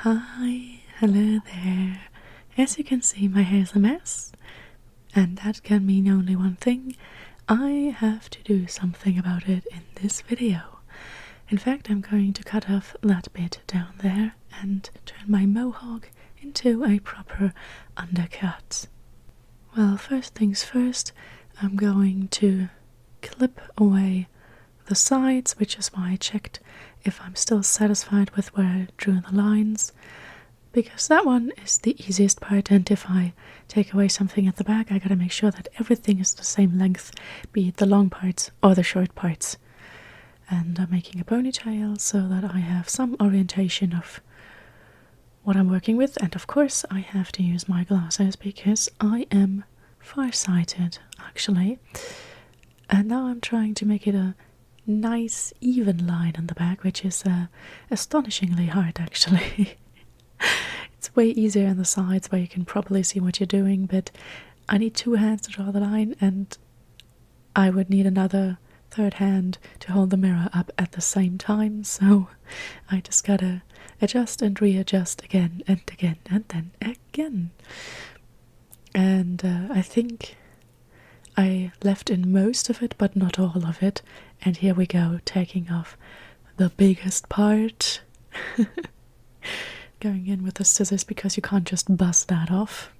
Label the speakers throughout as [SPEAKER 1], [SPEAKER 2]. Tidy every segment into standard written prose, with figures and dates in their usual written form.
[SPEAKER 1] Hi, hello there. As you can see, my hair is a mess, and that can mean only one thing. I have to do something about it in this video. In fact, I'm going to cut off that bit down there and turn my mohawk into a proper undercut. Well, first things first, I'm going to clip away the sides, which is why I checked if I'm still satisfied with where I drew the lines, because that one is the easiest part, and if I take away something at the back I gotta make sure that everything is the same length, be it the long parts or the short parts. And I'm making a ponytail so that I have some orientation of what I'm working with, and of course I have to use my glasses because I am farsighted actually. And now I'm trying to make it a nice even line on the back, which is astonishingly hard actually. It's way easier on the sides where you can properly see what you're doing, but I need two hands to draw the line, and I would need another third hand to hold the mirror up at the same time, so I just gotta adjust and readjust again and again and then again. And I think I left in most of it, but not all of it. And here we go, taking off the biggest part. Going in with the scissors because you can't just bust that off.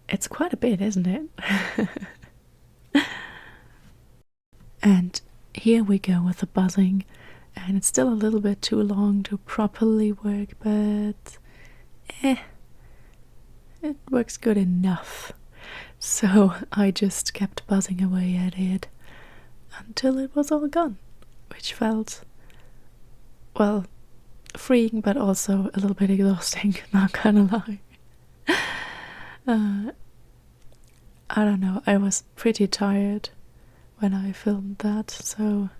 [SPEAKER 1] It's quite a bit, isn't it? And here we go with the buzzing. And it's still a little bit too long to properly work, but it works good enough. So I just kept buzzing away at it until it was all gone, which felt, well, freeing but also a little bit exhausting, not gonna lie. I don't know, I was pretty tired when I filmed that, so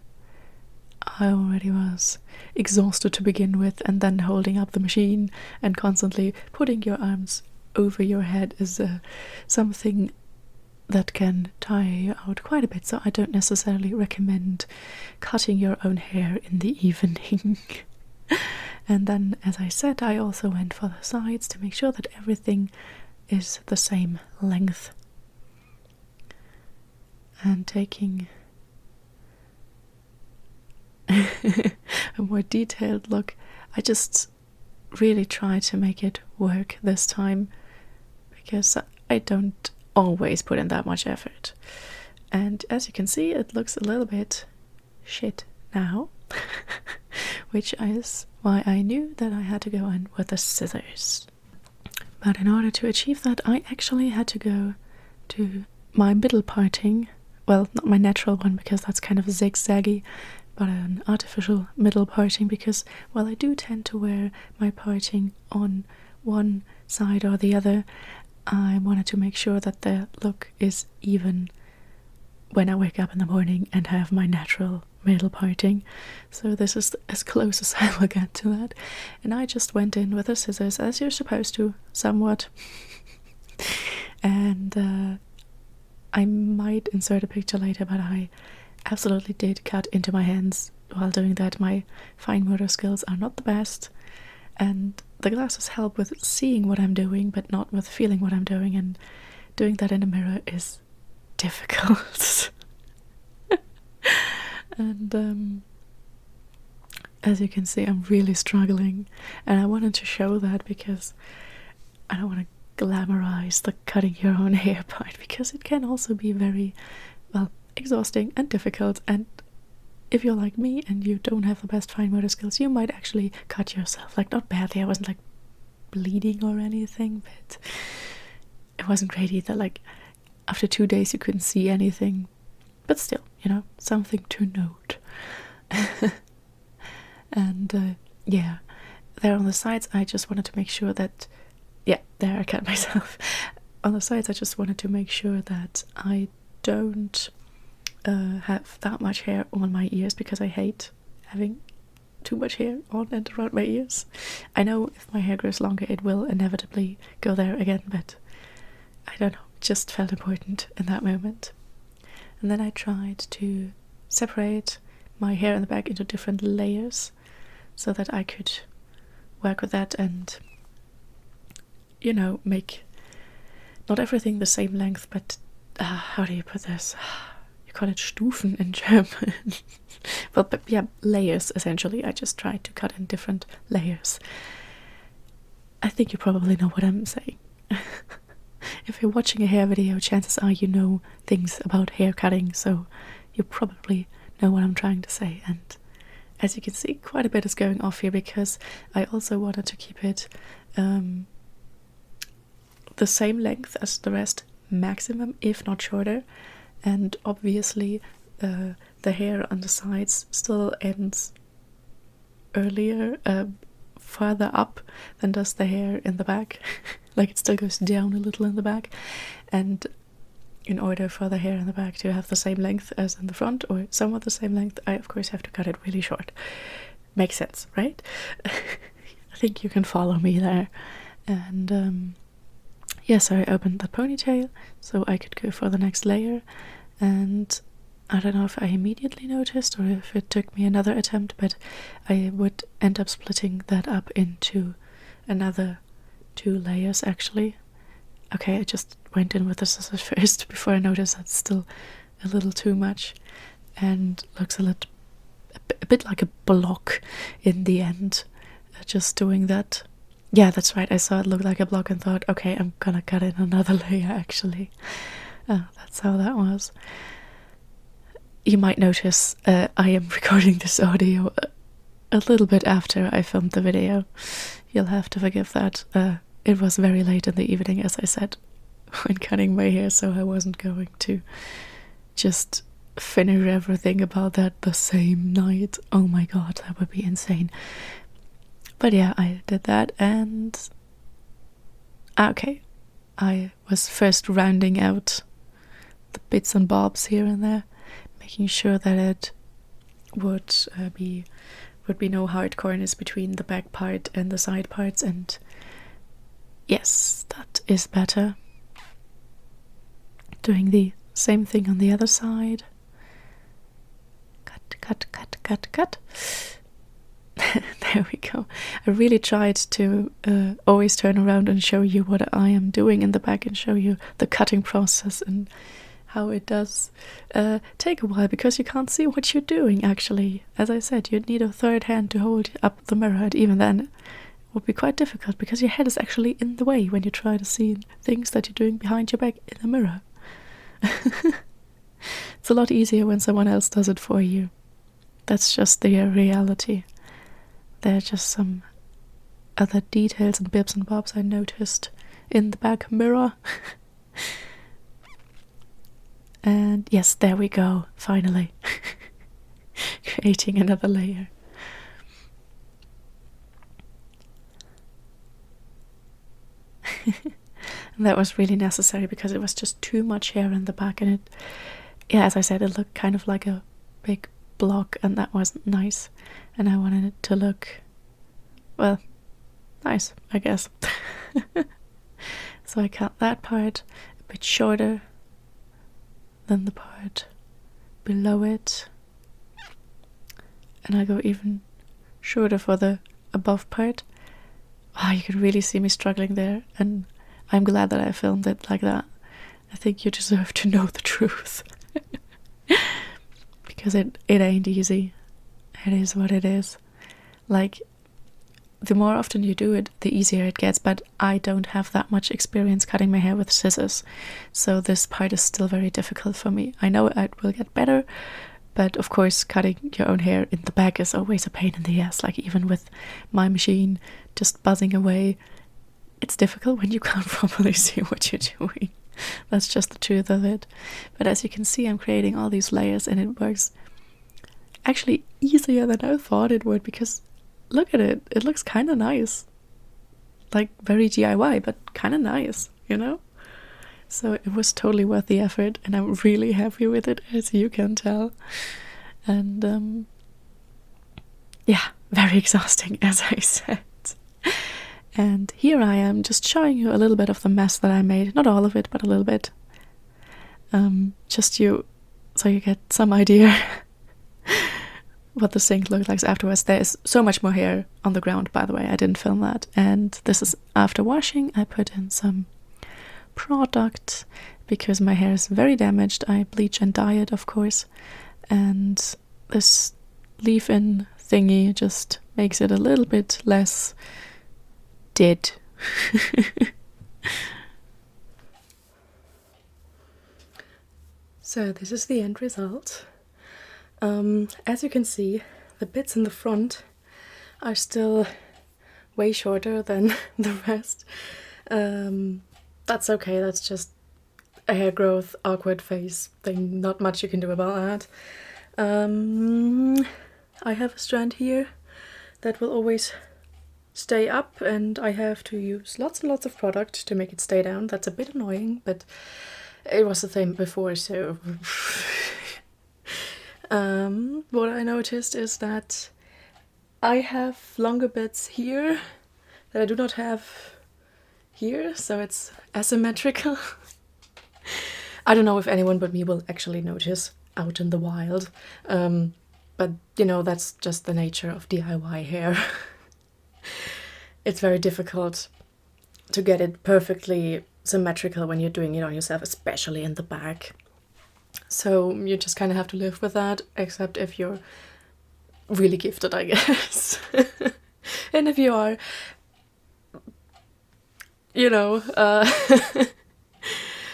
[SPEAKER 1] I already was exhausted to begin with, and then holding up the machine and constantly putting your arms over your head is something that can tire you out quite a bit, so I don't necessarily recommend cutting your own hair in the evening. And then, as I said, I also went for the sides to make sure that everything is the same length. And taking a more detailed look, I just really try to make it work this time, because I don't always put in that much effort. And as you can see, it looks a little bit shit now, which is why I knew that I had to go in with the scissors. But in order to achieve that, I actually had to go to my middle parting. Well, not my natural one, because that's kind of zigzaggy, but an artificial middle parting, because, well, I do tend to wear my parting on one side or the other. I wanted to make sure that the look is even when I wake up in the morning and have my natural middle parting. So this is as close as I will get to that. And I just went in with the scissors, as you're supposed to, somewhat. And I might insert a picture later, but I absolutely did cut into my hands while doing that. My fine motor skills are not the best, and the glasses help with seeing what I'm doing, but not with feeling what I'm doing, and doing that in a mirror is difficult. And as you can see, I'm really struggling, and I wanted to show that because I don't want to glamorize the cutting your own hair part, because it can also be very, well, exhausting and difficult. And if you're like me and you don't have the best fine motor skills, you might actually cut yourself. Like, not badly, I wasn't like bleeding or anything, but it wasn't great either. Like, after 2 days you couldn't see anything, but still, you know, something to note. And yeah, there on the sides I just wanted to make sure that, yeah, there I cut myself. On the sides I just wanted to make sure that I don't have that much hair on my ears, because I hate having too much hair on and around my ears. I know if my hair grows longer it will inevitably go there again, but I don't know, it just felt important in that moment. And then I tried to separate my hair in the back into different layers so that I could work with that and, you know, make not everything the same length, but how do you put this? You call it Stufen in German. Well, but yeah, layers, essentially. I just tried to cut in different layers. I think you probably know what I'm saying. If you're watching a hair video, chances are you know things about hair cutting, so you probably know what I'm trying to say. And as you can see, quite a bit is going off here because I also wanted to keep it the same length as the rest, maximum, if not shorter. And obviously the hair on the sides still ends earlier, farther up than does the hair in the back. Like it still goes down a little in the back, and in order for the hair in the back to have the same length as in the front, or somewhat the same length, I of course have to cut it really short. Makes sense, right? I think you can follow me there. And yeah, so I opened the ponytail so I could go for the next layer, and I don't know if I immediately noticed or if it took me another attempt, but I would end up splitting that up into another 2 layers actually. Okay, I just went in with the scissors first before I noticed that's still a little too much and looks a bit like a block in the end. Just doing that. Yeah, that's right, I saw it look like a block and thought, okay, I'm gonna cut in another layer actually. That's how that was. You might notice I am recording this audio a little bit after I filmed the video. You'll have to forgive that. It was very late in the evening, as I said, when cutting my hair, so I wasn't going to just finish everything about that the same night. Oh my god, that would be insane. But yeah, I did that, and okay, I was first rounding out the bits and bobs here and there, making sure that it would be no hard corners between the back part and the side parts, and yes, that is better. Doing the same thing on the other side. Cut. There we go. I really tried to always turn around and show you what I am doing in the back and show you the cutting process and how it does take a while because you can't see what you're doing actually. As I said, you'd need a third hand to hold up the mirror, and even then it would be quite difficult because your head is actually in the way when you try to see things that you're doing behind your back in a mirror. It's a lot easier when someone else does it for you. That's just the reality. There are just some other details and bits and bobs I noticed in the back mirror. And yes, there we go, finally. Creating another layer. And that was really necessary because it was just too much hair in the back, and it, yeah, as I said, it looked kind of like a big block, and that wasn't nice. And I wanted it to look, well, nice, I guess. So I cut that part a bit shorter than the part below it, and I go even shorter for the above part. Oh, you can really see me struggling there, and I'm glad that I filmed it like that. I think you deserve to know the truth. Because it ain't easy. It is what it is. Like, the more often you do it, the easier it gets, but I don't have that much experience cutting my hair with scissors, so this part is still very difficult for me. I know it will get better, but of course cutting your own hair in the back is always a pain in the ass. Like, even with my machine just buzzing away, it's difficult when you can't properly see what you're doing. That's just the truth of it. But as you can see, I'm creating all these layers, and it works actually easier than I thought it would, because look at it, it looks kind of nice. Like, very DIY, but kind of nice, you know? So it was totally worth the effort, and I'm really happy with it, as you can tell. And yeah, very exhausting, as I said. And here I am, just showing you a little bit of the mess that I made. Not all of it, but a little bit. So you get some idea what the sink looked like afterwards. There's so much more hair on the ground, by the way. I didn't film that. And this is after washing. I put in some product because my hair is very damaged. I bleach and dye it, of course. And this leave-in thingy just makes it a little bit less dead. So this is the end result. As you can see, the bits in the front are still way shorter than the rest. That's okay, that's just a hair growth, awkward phase thing. Not much you can do about that. I have a strand here that will always stay up, and I have to use lots and lots of product to make it stay down. That's a bit annoying, but it was the same before, so... what I noticed is that I have longer bits here that I do not have here, so it's asymmetrical. I don't know if anyone but me will actually notice out in the wild, but you know, that's just the nature of DIY hair. It's very difficult to get it perfectly symmetrical when you're doing it on yourself, especially in the back. So you just kind of have to live with that, except if you're really gifted, I guess. And if you are, you know,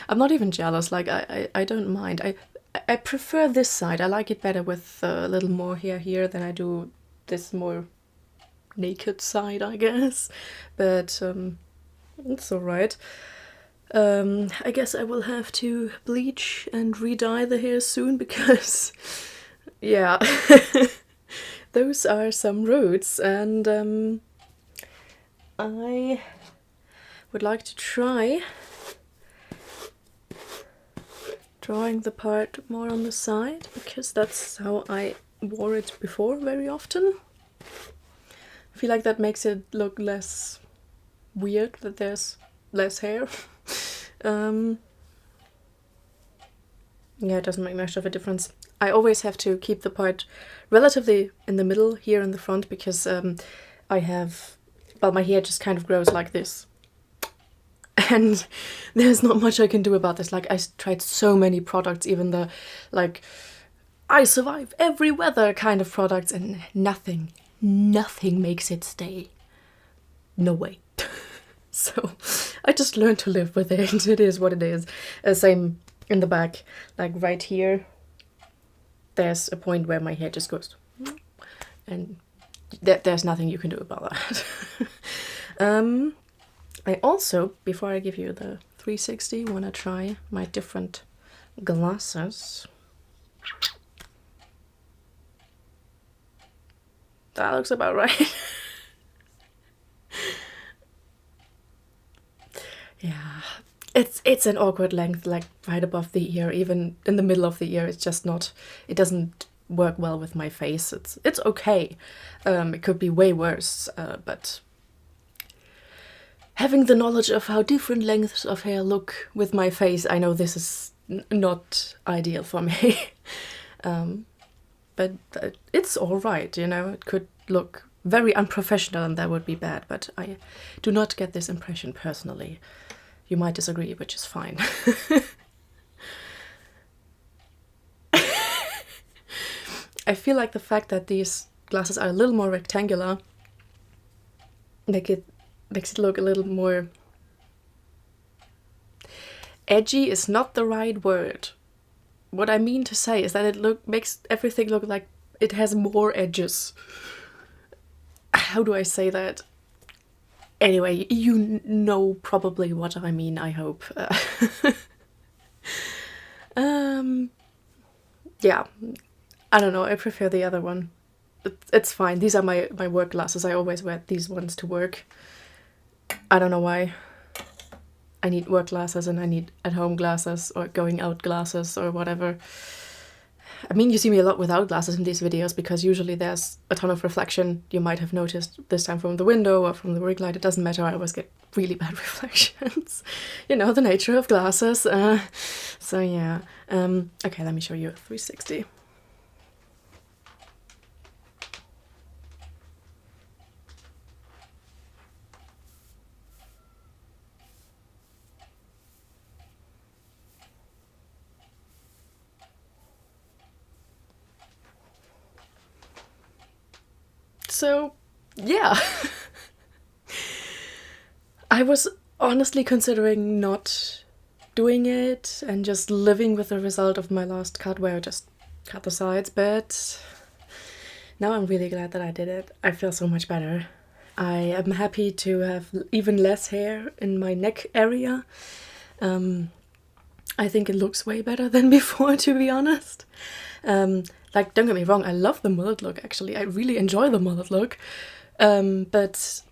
[SPEAKER 1] I'm not even jealous, like I don't mind. I prefer this side. I like it better with a little more hair here than I do this more naked side, I guess. But it's alright. I guess I will have to bleach and re-dye the hair soon because, yeah, those are some roots, and I would like to try drawing the part more on the side because that's how I wore it before very often. I feel like that makes it look less weird that there's less hair. Yeah, it doesn't make much of a difference. I always have to keep the part relatively in the middle here in the front because I have, well, my hair just kind of grows like this. And there's not much I can do about this. Like, I tried so many products, even the, like, I survive every weather kind of products, and nothing makes it stay. No way. So I just learned to live with it. It is what it is. Same in the back, like right here. There's a point where my hair just goes, and there's nothing you can do about that. I also, before I give you the 360, want to try my different glasses. That looks about right. Yeah, it's an awkward length, like right above the ear, even in the middle of the ear. It's just not, it doesn't work well with my face. It's okay. It could be way worse, but having the knowledge of how different lengths of hair look with my face, I know this is not ideal for me. But it's all right, you know. It could look very unprofessional and that would be bad, but I do not get this impression personally. You might disagree, which is fine. I feel like the fact that these glasses are a little more rectangular makes it look a little more... Edgy is not the right word. What I mean to say is that it makes everything look like it has more edges. How do I say that? Anyway, you know probably what I mean, I hope. Yeah, I don't know, I prefer the other one. It's fine, these are my work glasses. I always wear these ones to work. I don't know why. I need work glasses and I need at-home glasses or going out glasses or whatever. I mean, you see me a lot without glasses in these videos because usually there's a ton of reflection. You might have noticed this time from the window or from the ring light. It doesn't matter, I always get really bad reflections. You know, the nature of glasses. So yeah. Okay, let me show you a 360. So yeah. I was honestly considering not doing it and just living with the result of my last cut where I just cut the sides, but now I'm really glad that I did it. I feel so much better. I am happy to have even less hair in my neck area. I think it looks way better than before, to be honest. Like, don't get me wrong, I love the mullet look, actually. I really enjoy the mullet look. But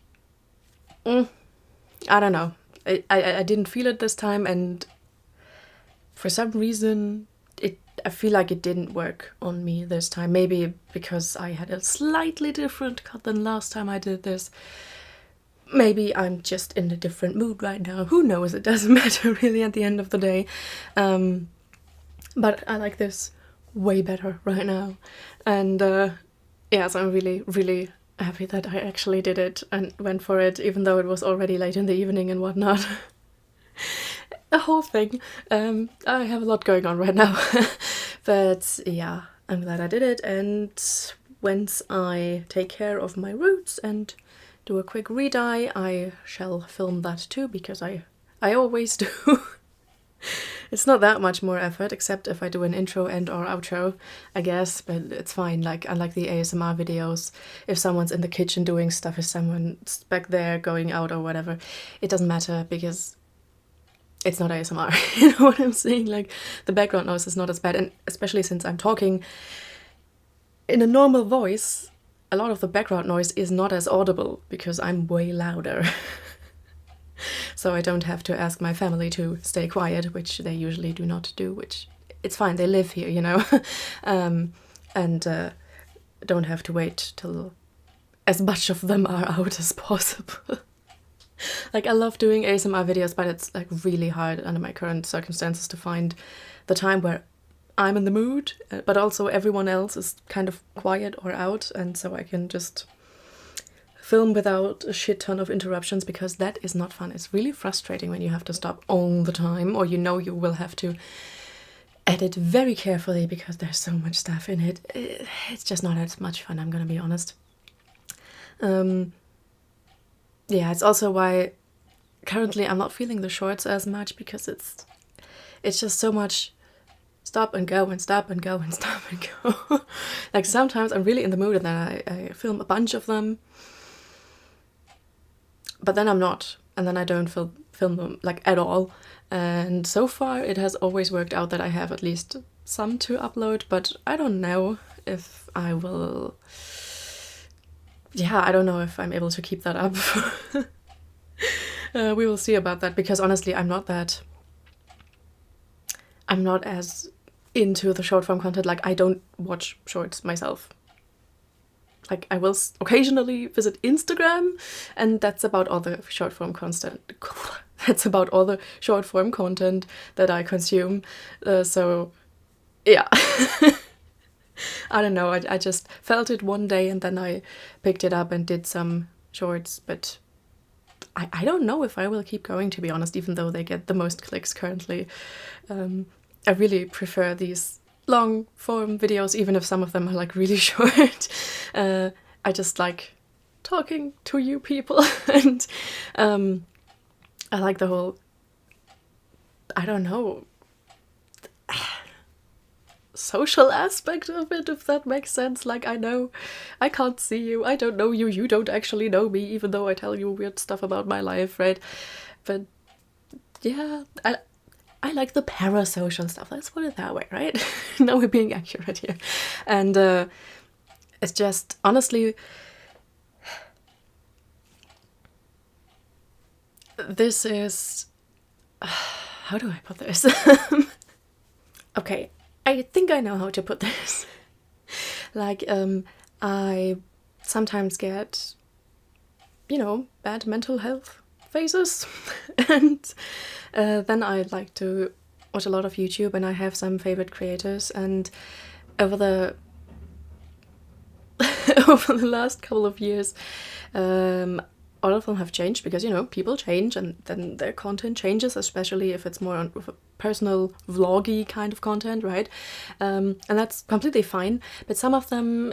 [SPEAKER 1] I don't know. I didn't feel it this time, and for some reason I feel like it didn't work on me this time. Maybe because I had a slightly different cut than last time I did this. Maybe I'm just in a different mood right now. Who knows? It doesn't matter really at the end of the day. But I like this way better right now. And yeah, so I'm really, really happy that I actually did it and went for it, even though it was already late in the evening and whatnot. A whole thing. I have a lot going on right now. But yeah, I'm glad I did it, and once I take care of my roots and do a quick re-dye, I shall film that too, because I always do. It's not that much more effort, except if I do an intro and or outro, I guess, but it's fine. Like, unlike the ASMR videos, if someone's in the kitchen doing stuff, if someone's back there going out or whatever, it doesn't matter, because it's not ASMR. You know what I'm saying? Like, the background noise is not as bad, and especially since I'm talking in a normal voice, a lot of the background noise is not as audible because I'm way louder. So I don't have to ask my family to stay quiet, which they usually do not do, which it's fine, they live here, you know. And don't have to wait till as much of them are out as possible. Like, I love doing ASMR videos, but it's like really hard under my current circumstances to find the time where I'm in the mood, but also everyone else is kind of quiet or out, and so I can just film without a shit ton of interruptions, because that is not fun. It's really frustrating when you have to stop all the time, or you know you will have to edit very carefully because there's so much stuff in it. It's just not as much fun, I'm gonna be honest. Yeah, it's also why currently I'm not feeling the shorts as much, because it's just so much stop and go and stop and go and stop and go. Like, sometimes I'm really in the mood and then I film a bunch of them, but then I'm not, and then I don't film them like at all. And so far it has always worked out that I have at least some to upload, but I don't know if I will. Yeah, I don't know if I'm able to keep that up. We will see about that, because honestly I'm not as into the short form content. Like, I don't watch shorts myself. Like, I will occasionally visit Instagram, and that's about all the short form content. That's about all the short form content that I consume. So yeah. I don't know, I just felt it one day and then I picked it up and did some shorts, but I don't know if I will keep going, to be honest, even though they get the most clicks currently. I really prefer these long form videos, even if some of them are like really short. I just like talking to you people, and I like the whole, I don't know, social aspect of it, if that makes sense. Like, I know I can't see you, I don't know you, you don't actually know me, even though I tell you weird stuff about my life, right? But yeah, I like the parasocial stuff, let's put it that way, right? Now we're being accurate here. And it's just, honestly, this is, how do I put this? Okay, I think I know how to put this. Like, I sometimes get, you know, bad mental health phases, and then I like to watch a lot of YouTube, and I have some favorite creators, and over the last couple of years, all of them have changed, because, you know, people change and then their content changes, especially if it's more on personal vloggy kind of content, right? And that's completely fine, but some of them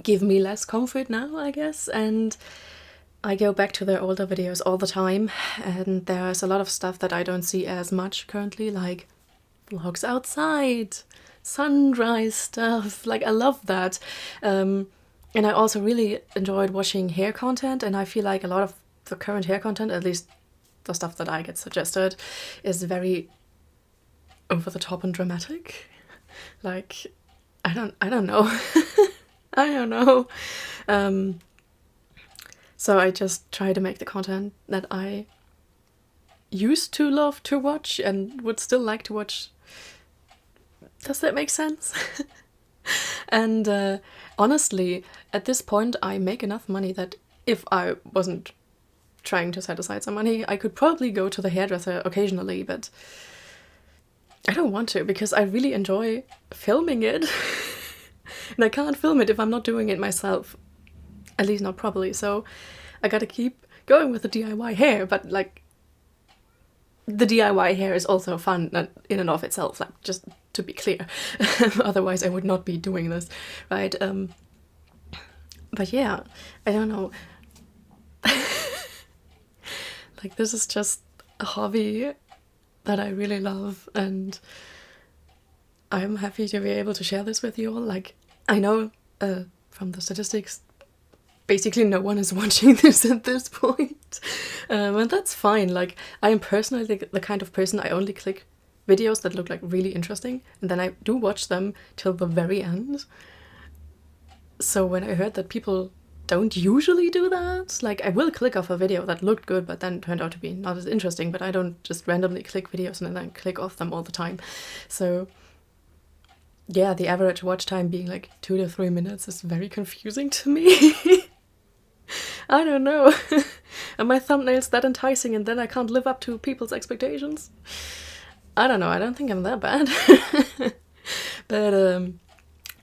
[SPEAKER 1] give me less comfort now, I guess, and I go back to their older videos all the time, and there's a lot of stuff that I don't see as much currently, like vlogs outside, sunrise stuff. Like, I love that. And I also really enjoyed watching hair content, and I feel like a lot of the current hair content, at least the stuff that I get suggested, is very over the top and dramatic. Like, I don't know. I don't know. So I just try to make the content that I used to love to watch and would still like to watch. Does that make sense? And honestly, at this point, I make enough money that if I wasn't trying to set aside some money, I could probably go to the hairdresser occasionally, but I don't want to because I really enjoy filming it. And I can't film it if I'm not doing it myself. At least not properly, so I gotta keep going with the DIY hair, but like, the DIY hair is also fun in and of itself, like, just to be clear. Otherwise I would not be doing this, right? But yeah, I don't know. Like, this is just a hobby that I really love, and I'm happy to be able to share this with you all. Like, I know from the statistics, basically no one is watching this at this point. And that's fine. Like, I am personally the kind of person, I only click videos that look like really interesting, and then I do watch them till the very end. So when I heard that people don't usually do that, like, I will click off a video that looked good but then turned out to be not as interesting, but I don't just randomly click videos and then click off them all the time. So yeah, the average watch time being like 2 to 3 minutes is very confusing to me. I don't know. Are my thumbnails that enticing and then I can't live up to people's expectations? I don't know, I don't think I'm that bad. But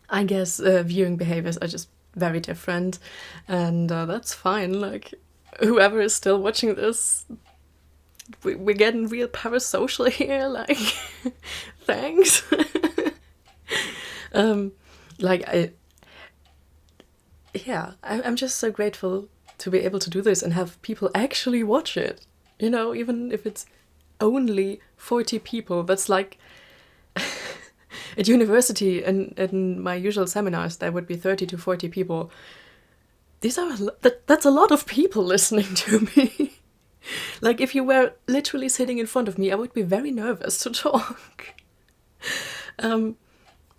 [SPEAKER 1] I guess viewing behaviors are just very different, and that's fine. Like, whoever is still watching this, we're getting real parasocial here, like, thanks. Like, I'm just so grateful to be able to do this and have people actually watch it, you know, even if it's only 40 people. That's like, at university and in my usual seminars, there would be 30 to 40 people. That's a lot of people listening to me. Like, if you were literally sitting in front of me, I would be very nervous to talk.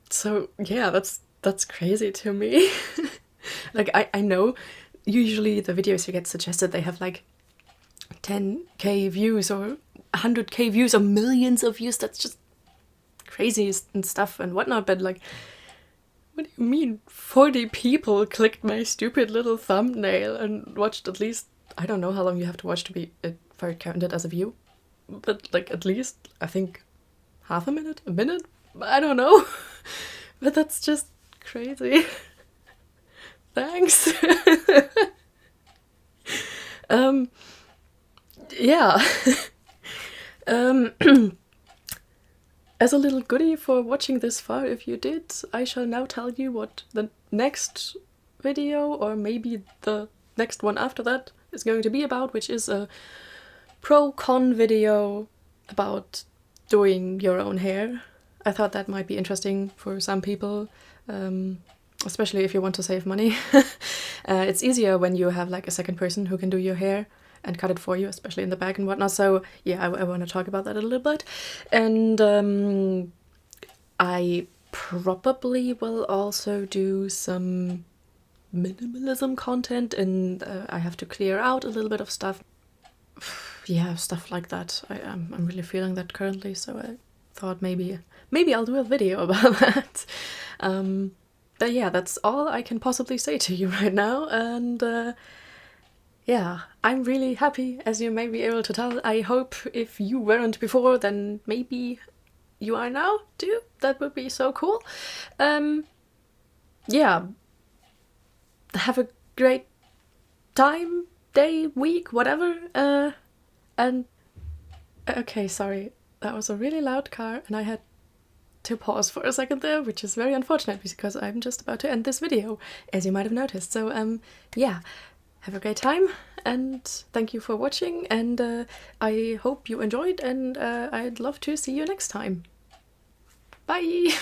[SPEAKER 1] So yeah, that's crazy to me. Like, I know usually the videos you get suggested, they have like 10k views or 100k views or millions of views. That's just crazy and stuff and whatnot, but like, what do you mean 40 people clicked my stupid little thumbnail and watched at least, I don't know how long you have to watch to be for it counted as a view, but like, at least I think half a minute, I don't know. But that's just crazy. Thanks. Yeah. As a little goodie for watching this far, if you did, I shall now tell you what the next video, or maybe the next one after that, is going to be about, which is a pro-con video about doing your own hair. I thought that might be interesting for some people, especially if you want to save money. It's easier when you have like a second person who can do your hair and cut it for you, especially in the back and whatnot. So yeah, I want to talk about that a little bit. And I probably will also do some minimalism content, and I have to clear out a little bit of stuff. Yeah, stuff like that. I'm really feeling that currently, so I thought maybe I'll do a video about that. But yeah, that's all I can possibly say to you right now, and yeah, I'm really happy, as you may be able to tell. I hope if you weren't before, then maybe you are now too. That would be so cool. Yeah, have a great time, day, week, whatever. And okay, sorry, that was a really loud car, and I had to pause for a second there, which is very unfortunate because I'm just about to end this video, as you might have noticed. So yeah, have a great time, and thank you for watching, and I hope you enjoyed, and I'd love to see you next time. Bye!